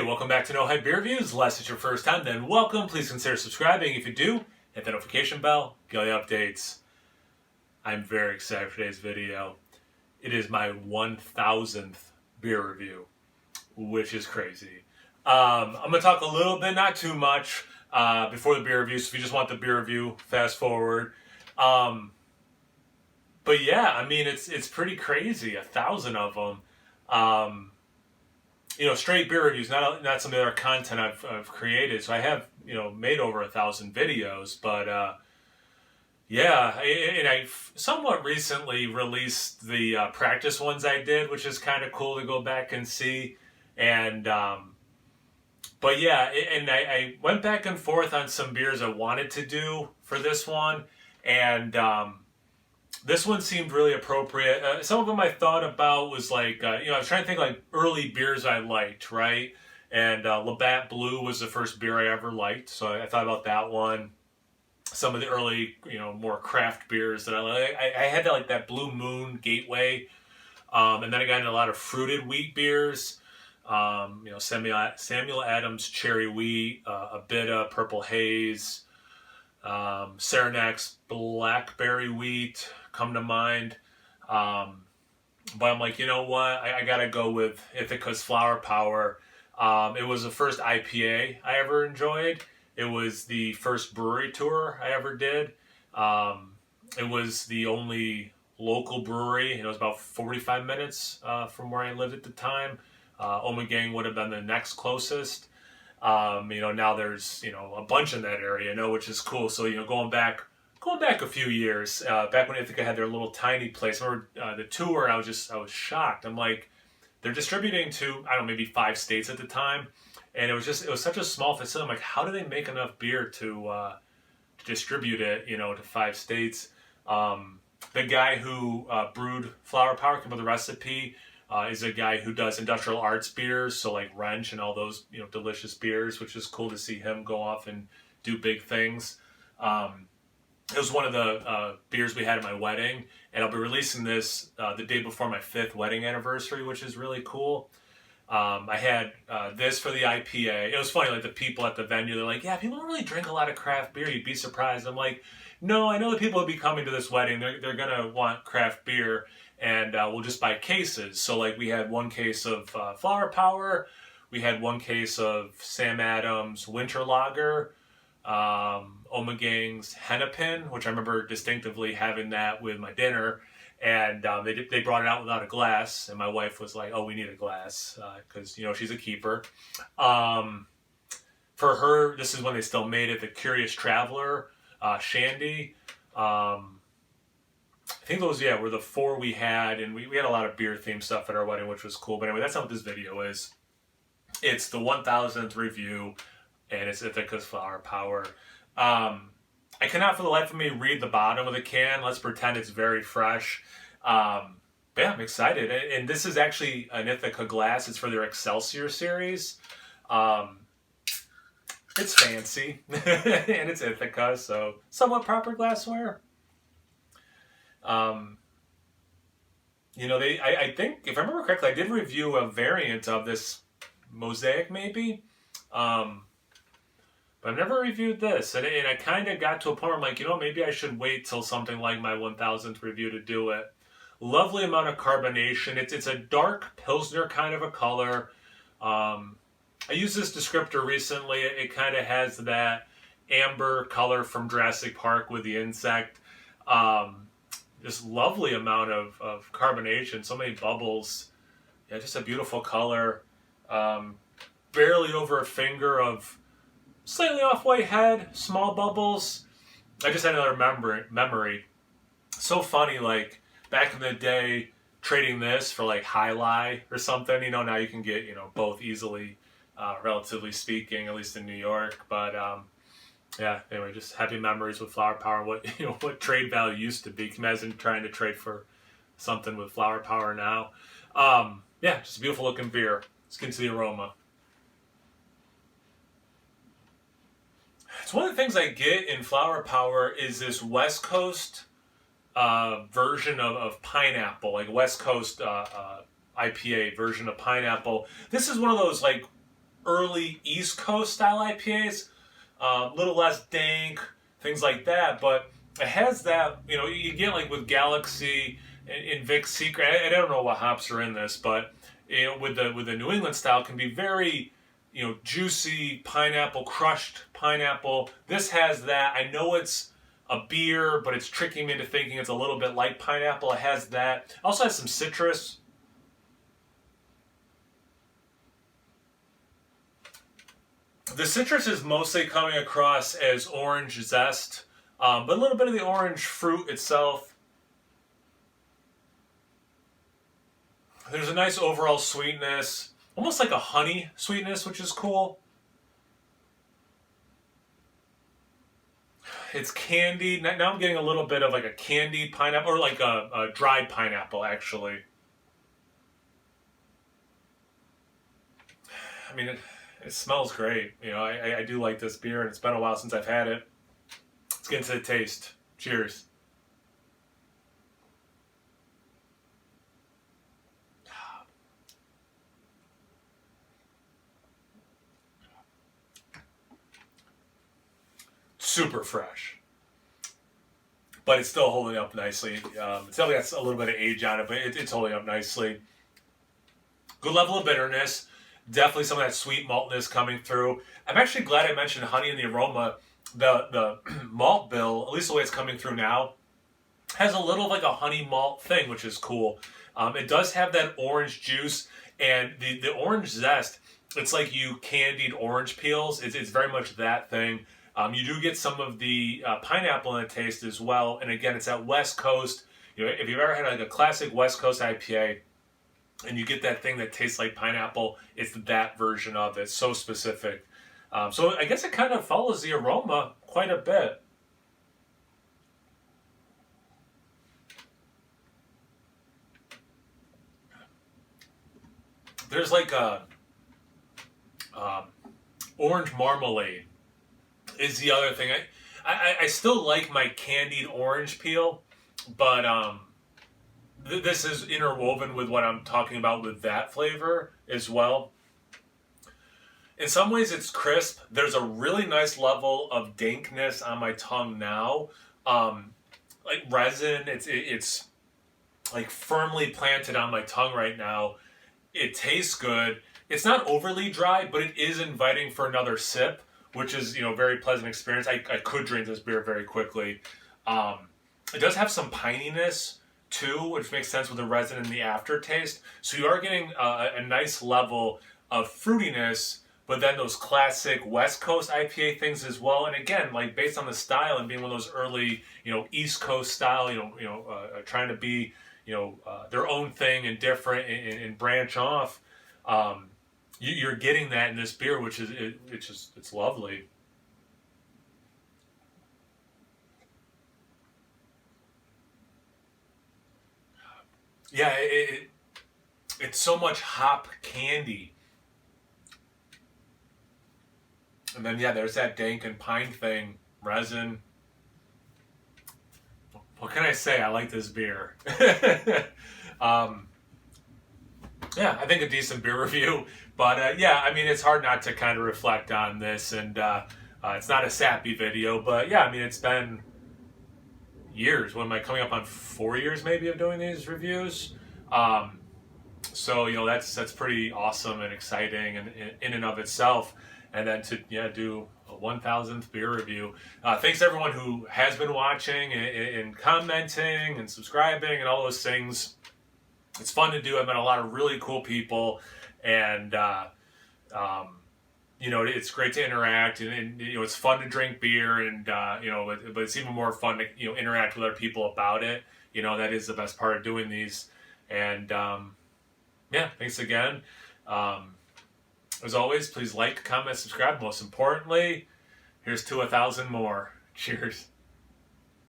welcome back to No Hype Beer Reviews. Unless it's your first time, then welcome. Please consider subscribing. If you do, hit the notification bell, get all the updates. I'm very excited for today's video. It is my 1000th beer review, which is crazy. I'm going to talk a little bit, not too much, before the beer review. So if you just want the beer review, fast forward. But yeah, I mean, it's pretty crazy. 1,000 of them. Straight beer reviews, not some of the other content I've created. So I have, made over 1,000 videos, but yeah, and I somewhat recently released the practice ones I did, which is kind of cool to go back and see. And but yeah, and I went back and forth on some beers I wanted to do for this one, and this one seemed really appropriate. Some of them I thought about was like, I was trying to think like early beers I liked, right? And Labatt Blue was the first beer I ever liked, so I thought about that one. Some of the early, more craft beers that I like. I had that Blue Moon Gateway, and then I got into a lot of fruited wheat beers. Samuel Adams Cherry Wheat, Abita Purple Haze, Saranax Blackberry Wheat come to mind. But I'm like, you know what? I gotta go with Ithaca's Flower Power. It was the first IPA I ever enjoyed. It was the first brewery tour I ever did. It was the only local brewery. It was about 45 minutes from where I lived at the time. Omegang would have been the next closest. Now there's, a bunch in that area, which is cool. So, going back a few years, back when Ithaca had their little tiny place, I remember the tour, I was shocked. I'm like, they're distributing to, I don't know, maybe 5 states at the time. And it was such a small facility. I'm like, how do they make enough beer to distribute it, to 5 states? The guy who brewed Flower Power, came up with the recipe, is a guy who does industrial arts beers, so like Wrench and all those, delicious beers, which is cool to see him go off and do big things. It was one of the beers we had at my wedding, and I'll be releasing this the day before my 5th wedding anniversary, which is really cool. I had this for the IPA. It was funny, like the people at the venue, they're like, yeah, people don't really drink a lot of craft beer. You'd be surprised. I'm like, no, I know the people will be coming to this wedding. They're going to want craft beer, and we'll just buy cases. So like we had 1 case of Flower Power. We had 1 case of Sam Adams Winter Lager, Omegang's Hennepin, which I remember distinctively having that with my dinner. And they brought it out without a glass, and my wife was like, oh, we need a glass, because, she's a keeper. For her, this is when they still made it, the Curious Traveler, Shandy. I think those, were the 4 we had, and we had a lot of beer-themed stuff at our wedding, which was cool. But anyway, that's not what this video is. It's the 1000th review, and it's Ithaca's Flower Power. I cannot for the life of me read the bottom of the can. Let's pretend it's very fresh. But yeah, I'm excited. And this is actually an Ithaca glass. It's for their Excelsior series. It's fancy. And it's Ithaca, so somewhat proper glassware. I think, if I remember correctly, I did review a variant of this Mosaic, maybe. But I've never reviewed this, and I kind of got to a point where I'm like, maybe I should wait till something like my 1000th review to do it. Lovely amount of carbonation. It's a dark Pilsner kind of a color. I used this descriptor recently. It kind of has that amber color from Jurassic Park with the insect. This lovely amount of carbonation, so many bubbles. Yeah, just a beautiful color. Barely over a finger of slightly off-white head, small bubbles. I just had another memory. So funny, like, back in the day, trading this for, like, High Lie or something. Now you can get, both easily, relatively speaking, at least in New York. But, yeah, anyway, just happy memories with Flower Power. What trade value used to be. Can you imagine trying to trade for something with Flower Power now? Yeah, just a beautiful looking beer. Let's get into the aroma. It's one of the things I get in Flower Power is this West Coast version of pineapple, like West Coast IPA version of pineapple. This is one of those like early East Coast style IPAs, a little less dank, things like that. But it has that, you get like with Galaxy and Vic's Secret. I don't know what hops are in this, but with the New England style, can be very, juicy pineapple, crushed pineapple. This has that. I know it's a beer, but it's tricking me into thinking it's a little bit like pineapple. It has that. It also has some citrus. The citrus is mostly coming across as orange zest, but a little bit of the orange fruit itself. There's a nice overall sweetness, almost like a honey sweetness, which is cool. It's candied. Now I'm getting a little bit of like a candied pineapple, or like a dried pineapple, actually. I mean, it smells great. I do like this beer, and it's been a while since I've had it. Let's get into the taste. Cheers. Super fresh, but it's still holding up nicely. It's definitely got a little bit of age on it, but it's holding up nicely. Good level of bitterness. Definitely some of that sweet maltness coming through. I'm actually glad I mentioned honey in the aroma. The malt bill, at least the way it's coming through now, has a little like a honey malt thing, which is cool. It does have that orange juice and the orange zest. It's like you candied orange peels. It's very much that thing. You do get some of the pineapple in the taste as well. And again, it's that West Coast. If you've ever had like a classic West Coast IPA, and you get that thing that tastes like pineapple, it's that version of it. So specific. So I guess it kind of follows the aroma quite a bit. There's like a orange marmalade is the other thing. I still like my candied orange peel, but this is interwoven with what I'm talking about with that flavor as well. In some ways it's crisp. There's a really nice level of dankness on my tongue now. Like resin, it's like firmly planted on my tongue right now. It tastes good. It's not overly dry, but it is inviting for another sip, which is, very pleasant experience. I could drink this beer very quickly. It does have some pininess too, which makes sense with the resin and the aftertaste. So you are getting a nice level of fruitiness, but then those classic West Coast IPA things as well. And again, like based on the style and being one of those early, East Coast style, trying to be, their own thing and different and branch off. You're getting that in this beer, which is it's lovely. Yeah, it's so much hop candy. And then, yeah, there's that dank and pine thing, resin. What can I say? I like this beer. Yeah, I think a decent beer review. But, yeah, I mean, it's hard not to kind of reflect on this. And it's not a sappy video. But, yeah, I mean, it's been years. What am I coming up on 4 years maybe of doing these reviews? So that's pretty awesome and exciting in and of itself. And then to do a 1000th beer review. Thanks to everyone who has been watching and commenting and subscribing and all those things. It's fun to do. I've met a lot of really cool people, and it's great to interact, and it's fun to drink beer, and but it's even more fun to interact with other people about it. That is the best part of doing these, and yeah, thanks again. As always, please like, comment, subscribe. Most importantly, here's to 1,000 more. Cheers.